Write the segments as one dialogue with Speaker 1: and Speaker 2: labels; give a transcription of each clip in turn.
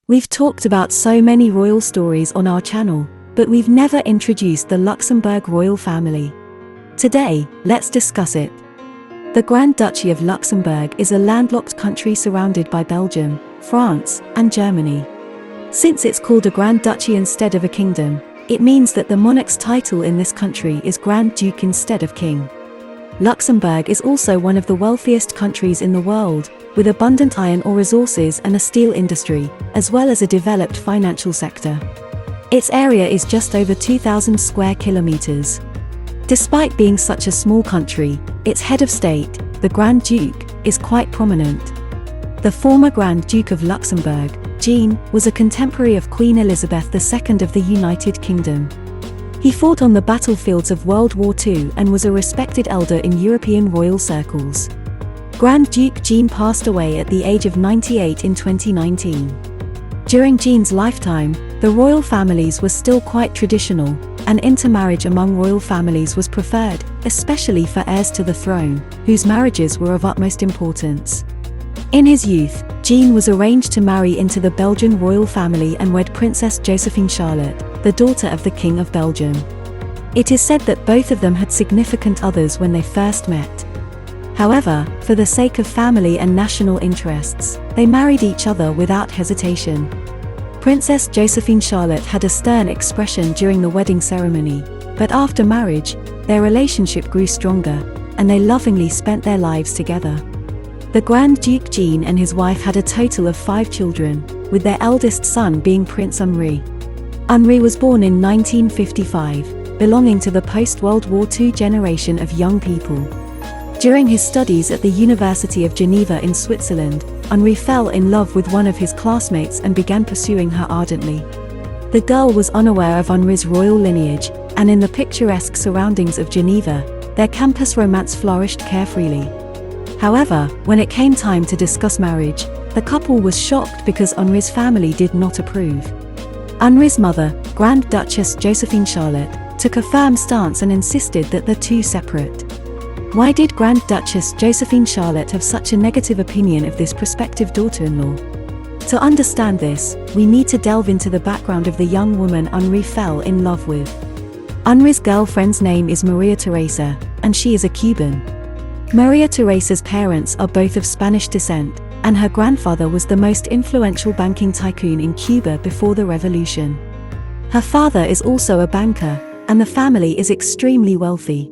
Speaker 1: We've talked about so many royal stories on our channel, but we've never introduced the Luxembourg royal family. Today, let's discuss it. The Grand Duchy of Luxembourg is a landlocked country surrounded by Belgium, France, and Germany. Since it's called a Grand Duchy instead of a kingdom, it means that the monarch's title in this country is Grand Duke instead of King. Luxembourg is also one of the wealthiest countries in the world, with abundant iron ore resources and a steel industry, as well as a developed financial sector. Its area is just over 2,000 square kilometers. Despite being such a small country, its head of state, the Grand Duke, is quite prominent. The former Grand Duke of Luxembourg, Jean, was a contemporary of Queen Elizabeth II of the United Kingdom. He fought on the battlefields of World War II and was a respected elder in European royal circles. Grand Duke Jean passed away at the age of 98 in 2019. During Jean's lifetime, the royal families were still quite traditional, and intermarriage among royal families was preferred, especially for heirs to the throne, whose marriages were of utmost importance. In his youth, Jean was arranged to marry into the Belgian royal family and wed Princess Josephine Charlotte, the daughter of the King of Belgium. It is said that both of them had significant others when they first met. However, for the sake of family and national interests, they married each other without hesitation. Princess Josephine Charlotte had a stern expression during the wedding ceremony, but after marriage, their relationship grew stronger, and they lovingly spent their lives together. The Grand Duke Jean and his wife had a total of 5 children, with their eldest son being Prince Henri. Henri was born in 1955, belonging to the post-World War II generation of young people. During his studies at the University of Geneva in Switzerland, Henri fell in love with one of his classmates and began pursuing her ardently. The girl was unaware of Henri's royal lineage, and in the picturesque surroundings of Geneva, their campus romance flourished carefreely. However, when it came time to discuss marriage, the couple was shocked because Henri's family did not approve. Henri's mother, Grand Duchess Josephine Charlotte, took a firm stance and insisted that the two separate. Why did Grand Duchess Josephine Charlotte have such a negative opinion of this prospective daughter-in-law? To understand this, we need to delve into the background of the young woman Henri fell in love with. Henri's girlfriend's name is Maria Teresa, and she is a Cuban. Maria Teresa's parents are both of Spanish descent, and her grandfather was the most influential banking tycoon in Cuba before the revolution. Her father is also a banker, and the family is extremely wealthy.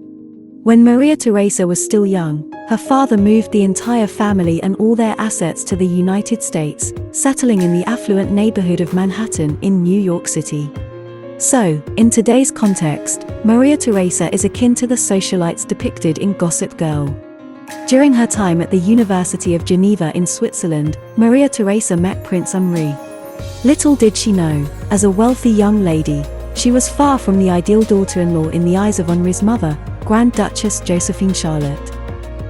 Speaker 1: When Maria Teresa was still young, her father moved the entire family and all their assets to the United States, settling in the affluent neighborhood of Manhattan in New York City. So, in today's context, Maria Teresa is akin to the socialites depicted in Gossip Girl. During her time at the University of Geneva in Switzerland, Maria Teresa met Prince Henri. Little did she know, as a wealthy young lady, she was far from the ideal daughter-in-law in the eyes of Henri's mother, Grand Duchess Josephine Charlotte.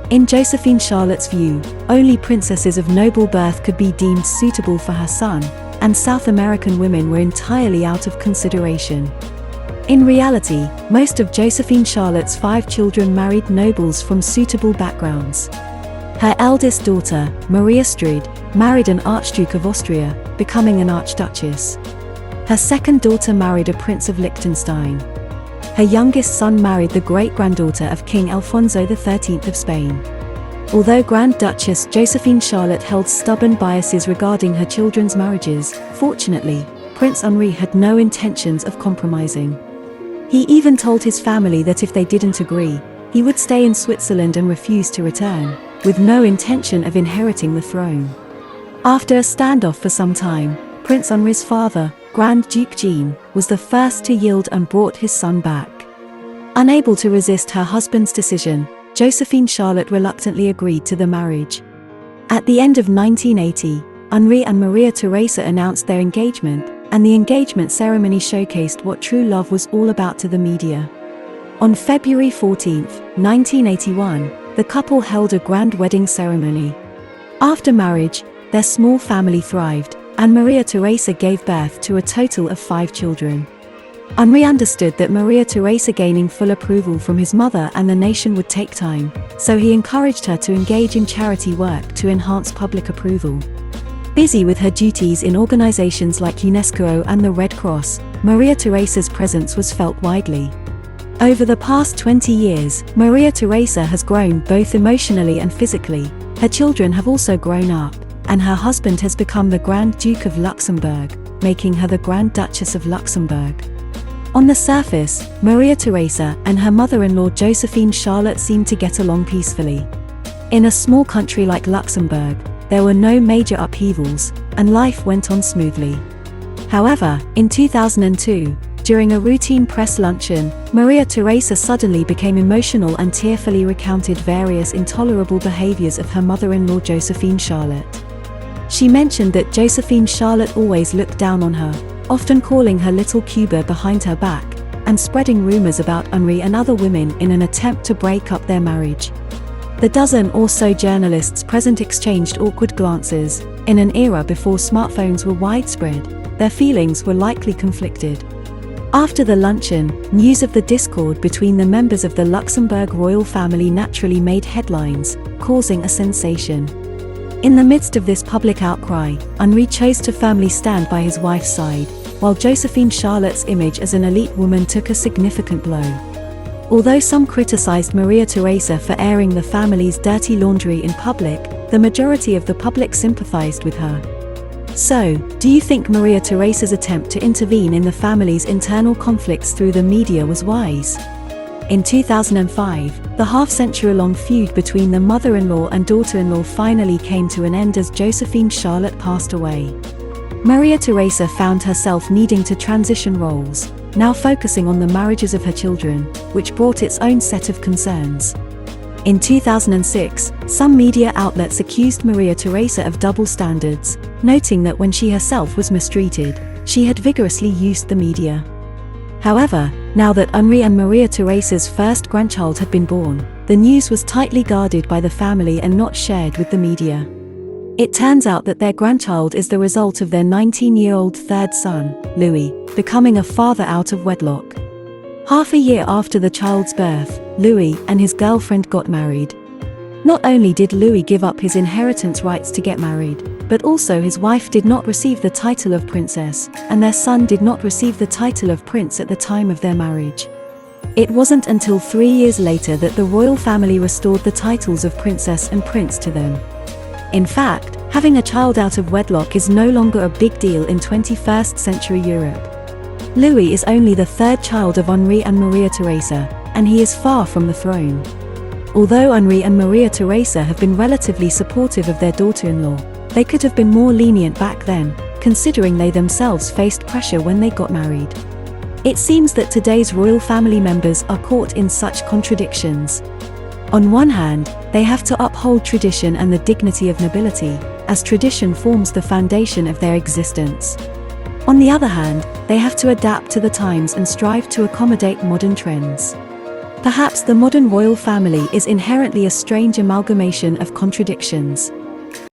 Speaker 1: In Josephine Charlotte's view, only princesses of noble birth could be deemed suitable for her son, and South American women were entirely out of consideration. In reality, most of Josephine Charlotte's 5 children married nobles from suitable backgrounds. Her eldest daughter, Maria Stryd, married an Archduke of Austria, becoming an Archduchess. Her second daughter married a Prince of Liechtenstein. Her youngest son married the great-granddaughter of King Alfonso XIII of Spain. Although Grand Duchess Josephine Charlotte held stubborn biases regarding her children's marriages, fortunately, Prince Henri had no intentions of compromising. He even told his family that if they didn't agree, he would stay in Switzerland and refuse to return, with no intention of inheriting the throne. After a standoff for some time, Prince Henri's father, Grand Duke Jean, was the first to yield and brought his son back. Unable to resist her husband's decision, Josephine Charlotte reluctantly agreed to the marriage. At the end of 1980, Henri and Maria Teresa announced their engagement, and the engagement ceremony showcased what true love was all about to the media. On February 14, 1981, the couple held a grand wedding ceremony. After marriage, their small family thrived, and Maria Teresa gave birth to a total of 5 children. Henri understood that Maria Teresa gaining full approval from his mother and the nation would take time, so he encouraged her to engage in charity work to enhance public approval. Busy with her duties in organizations like UNESCO and the Red Cross, Maria Theresa's presence was felt widely. Over the past 20 years, Maria Theresa has grown both emotionally and physically. Her children have also grown up, and her husband has become the Grand Duke of Luxembourg, making her the Grand Duchess of Luxembourg. On the surface, Maria Theresa and her mother-in-law Josephine Charlotte seemed to get along peacefully. In a small country like Luxembourg, there were no major upheavals, and life went on smoothly. However, in 2002, during a routine press luncheon, Maria Theresa suddenly became emotional and tearfully recounted various intolerable behaviors of her mother-in-law Josephine Charlotte. She mentioned that Josephine Charlotte always looked down on her, often calling her little Cuba behind her back, and spreading rumors about Henri and other women in an attempt to break up their marriage. The dozen or so journalists present exchanged awkward glances. In an era before smartphones were widespread, their feelings were likely conflicted. After the luncheon, news of the discord between the members of the Luxembourg royal family naturally made headlines, causing a sensation. In the midst of this public outcry, Henri chose to firmly stand by his wife's side, while Josephine Charlotte's image as an elite woman took a significant blow. Although some criticized Maria Theresa for airing the family's dirty laundry in public, the majority of the public sympathized with her. So, do you think Maria Theresa's attempt to intervene in the family's internal conflicts through the media was wise? In 2005, the half-century-long feud between the mother-in-law and daughter-in-law finally came to an end as Josephine Charlotte passed away. Maria Theresa found herself needing to transition roles, now focusing on the marriages of her children, which brought its own set of concerns. In 2006, some media outlets accused Maria Theresa of double standards, noting that when she herself was mistreated, she had vigorously used the media. However, now that Henri and Maria Theresa's first grandchild had been born, the news was tightly guarded by the family and not shared with the media. It turns out that their grandchild is the result of their 19-year-old third son, Louis, becoming a father out of wedlock. Half a year after the child's birth, Louis and his girlfriend got married. Not only did Louis give up his inheritance rights to get married, but also his wife did not receive the title of princess, and their son did not receive the title of prince at the time of their marriage. It wasn't until 3 years later that the royal family restored the titles of princess and prince to them. In fact, having a child out of wedlock is no longer a big deal in 21st century Europe. Louis is only the third child of Henri and Maria Theresa, and he is far from the throne. Although Henri and Maria Theresa have been relatively supportive of their daughter-in-law, they could have been more lenient back then, considering they themselves faced pressure when they got married. It seems that today's royal family members are caught in such contradictions. On one hand, they have to uphold tradition and the dignity of nobility, as tradition forms the foundation of their existence. On the other hand, they have to adapt to the times and strive to accommodate modern trends. Perhaps the modern royal family is inherently a strange amalgamation of contradictions.